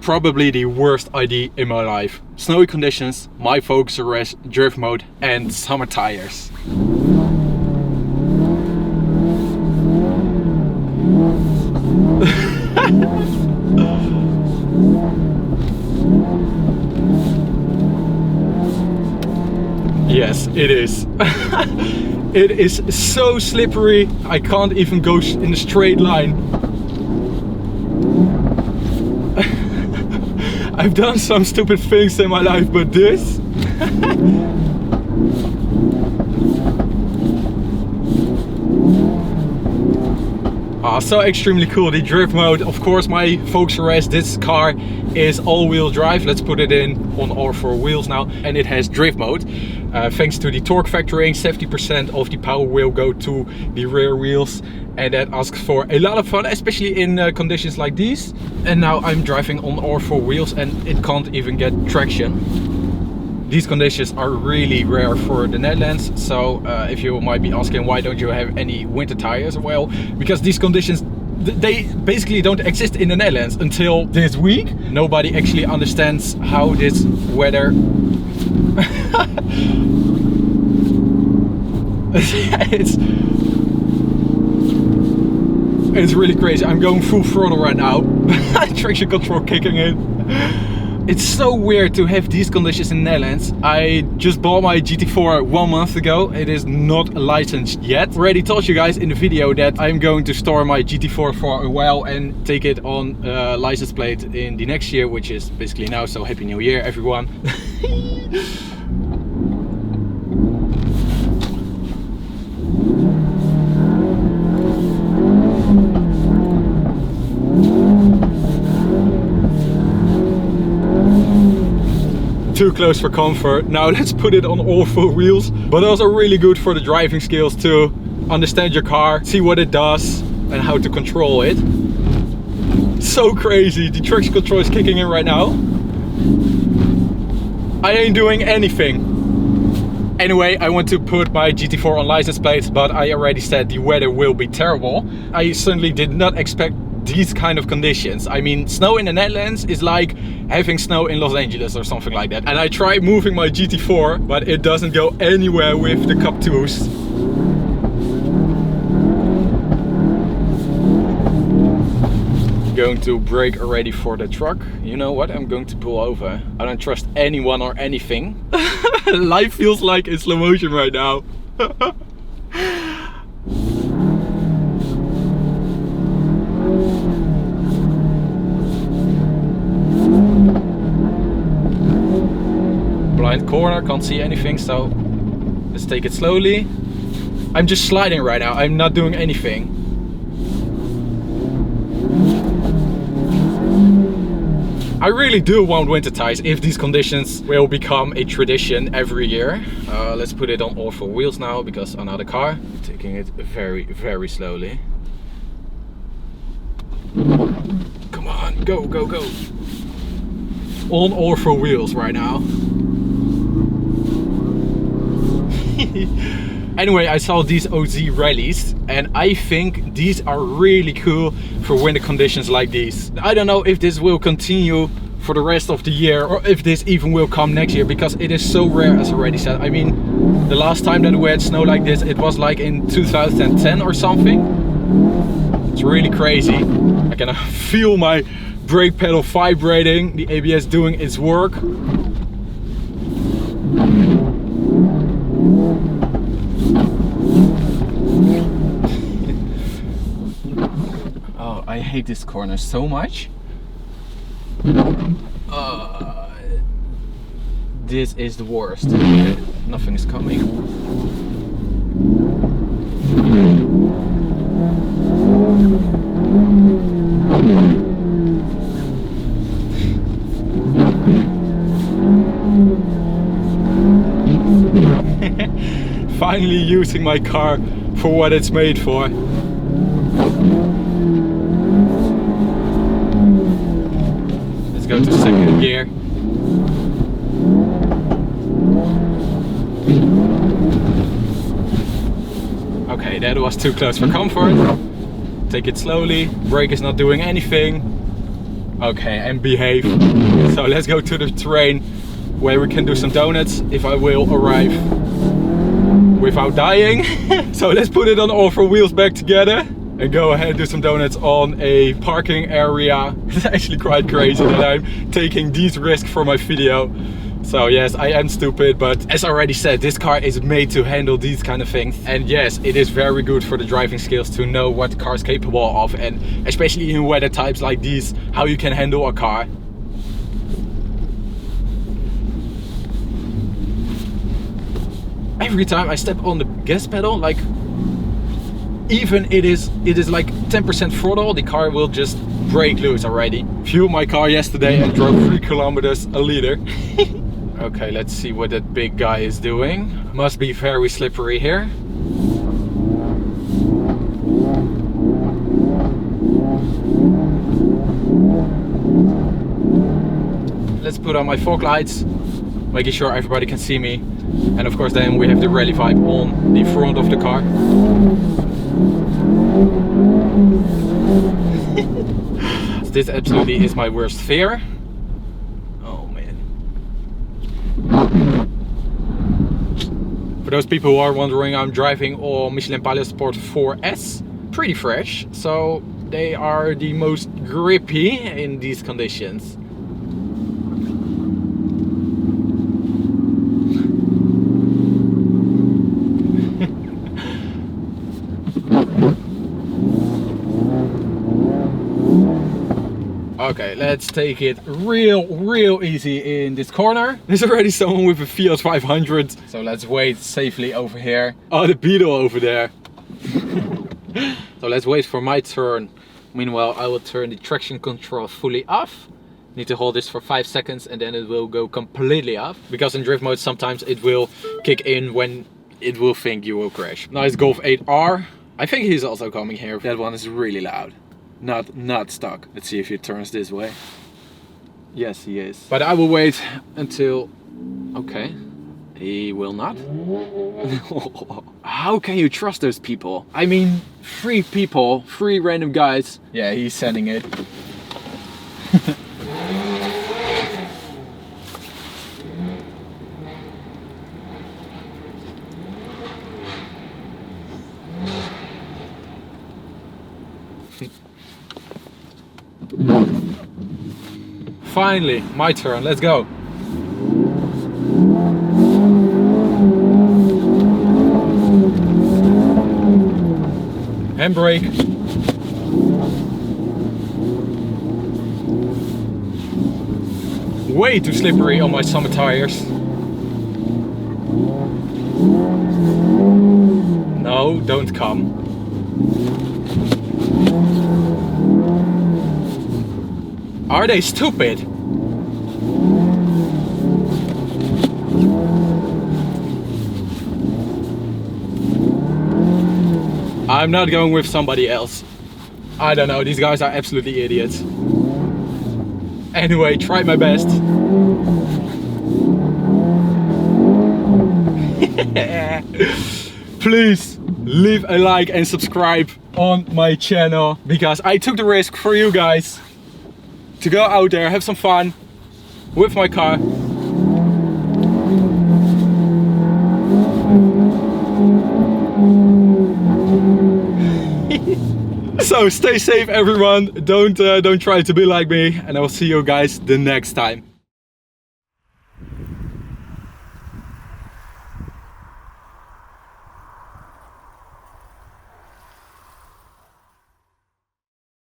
Probably the worst idea in my life. Snowy conditions, my Focus RS, drift mode and summer tires. Yes, it is. It is so slippery, I can't even go in a straight line. I've done some stupid things in my life, but this? So extremely cool, the drift mode. Of course, my Focus RS, this car is all-wheel drive. Let's put it in on all four wheels now. And it has drift mode. Thanks to the torque factoring, 70% of the power will go to the rear wheels. And that asks for a lot of fun, especially in conditions like these. And now I'm driving on all four wheels and it can't even get traction. These conditions are really rare for the Netherlands. So if you might be asking why don't you have any winter tires? Well, because these conditions, they basically don't exist in the Netherlands until this week. Nobody actually understands how this weather it's really crazy. I'm going full throttle right now. Traction control kicking in. It's so weird to have these conditions in the Netherlands. I just bought my GT4 1 month ago. It is not licensed yet. Already told you guys in the video that I'm going to store my GT4 for a while and take it on license plate in the next year, which is basically now. So happy new year, everyone. Too close for comfort. Now let's put it on all four wheels, but also really good for the driving skills to understand your car, see what it does and how to control it. So crazy. The traction control is kicking in right now. I ain't doing anything. Anyway, I want to put my GT4 on license plates, but I already said the weather will be terrible. I certainly did not expect these kind of conditions. I mean, snow in the Netherlands is like having snow in Los Angeles or something like that. And I tried moving my GT4, but it doesn't go anywhere with the cup tools. Going to brake already for the truck. You know what? I'm going to pull over. I don't trust anyone or anything. Life feels like in slow motion right now. Blind corner, can't see anything, so let's take it slowly. I'm just sliding right now, I'm not doing anything. I really do want winter tires if these conditions will become a tradition every year. Let's put it on all four wheels now because another car. Taking it very, very slowly. Come on, go, go, go. On all four wheels right now. Anyway, I saw these OZ rallies and I think these are really cool for winter conditions like these. I don't know if this will continue for the rest of the year or if this even will come next year because it is so rare, as I already said. I mean, the last time that we had snow like this, it was like in 2010 or something. It's really crazy. I can feel my brake pedal vibrating, the ABS doing its work. Oh, I hate this corner so much. This is the worst. Nothing is coming. Finally using my car for what it's made for. Let's go to second gear. Okay, that was too close for comfort. Take it slowly. Brake is not doing anything. Okay, and behave. So let's go to the terrain where we can do some donuts if I will arrive without dying. So let's put it on all four wheels back together and go ahead and do some donuts on a parking area. It's actually quite crazy that I'm taking these risks for my video. So yes, I am stupid, but as I already said, this car is made to handle these kind of things. And yes, it is very good for the driving skills to know what the car is capable of, and especially in weather types like these, how you can handle a car. Every time I step on the gas pedal, like even it is like 10% throttle, the car will just break loose already. Fueled my car yesterday and drove 3 kilometers a liter. Okay, let's see what that big guy is doing. Must be very slippery here. Let's put on my fog lights, making sure everybody can see me. And of course then we have the rally vibe on the front of the car. This absolutely is my worst fear. For those people who are wondering, I'm driving on Michelin Pilot Sport 4S, pretty fresh, so they are the most grippy in these conditions. Okay, let's take it real easy in this corner. There's already someone with a Fiat 500. So let's wait safely over here. Oh, the Beetle over there. So let's wait for my turn. Meanwhile, I will turn the traction control fully off. Need to hold this for 5 seconds and then it will go completely off. Because in drift mode sometimes it will kick in when it will think you will crash. Nice Golf 8R. I think he's also coming here. That one is really loud. Not stuck. Let's see if he turns this way. Yes, he is. But I will wait until... Okay. He will not. How can you trust those people? I mean, 3 people, 3 random guys. Yeah, he's sending it. Finally, my turn, let's go. Handbrake. Way too slippery on my summer tires. No, don't come. Are they stupid? I'm not going with somebody else. I don't know, these guys are absolutely idiots. Anyway, tried my best. Please leave a like and subscribe on my channel, because I took the risk for you guys to go out there, have some fun with my car. So stay safe everyone, don't try to be like me, and I will see you guys the next time.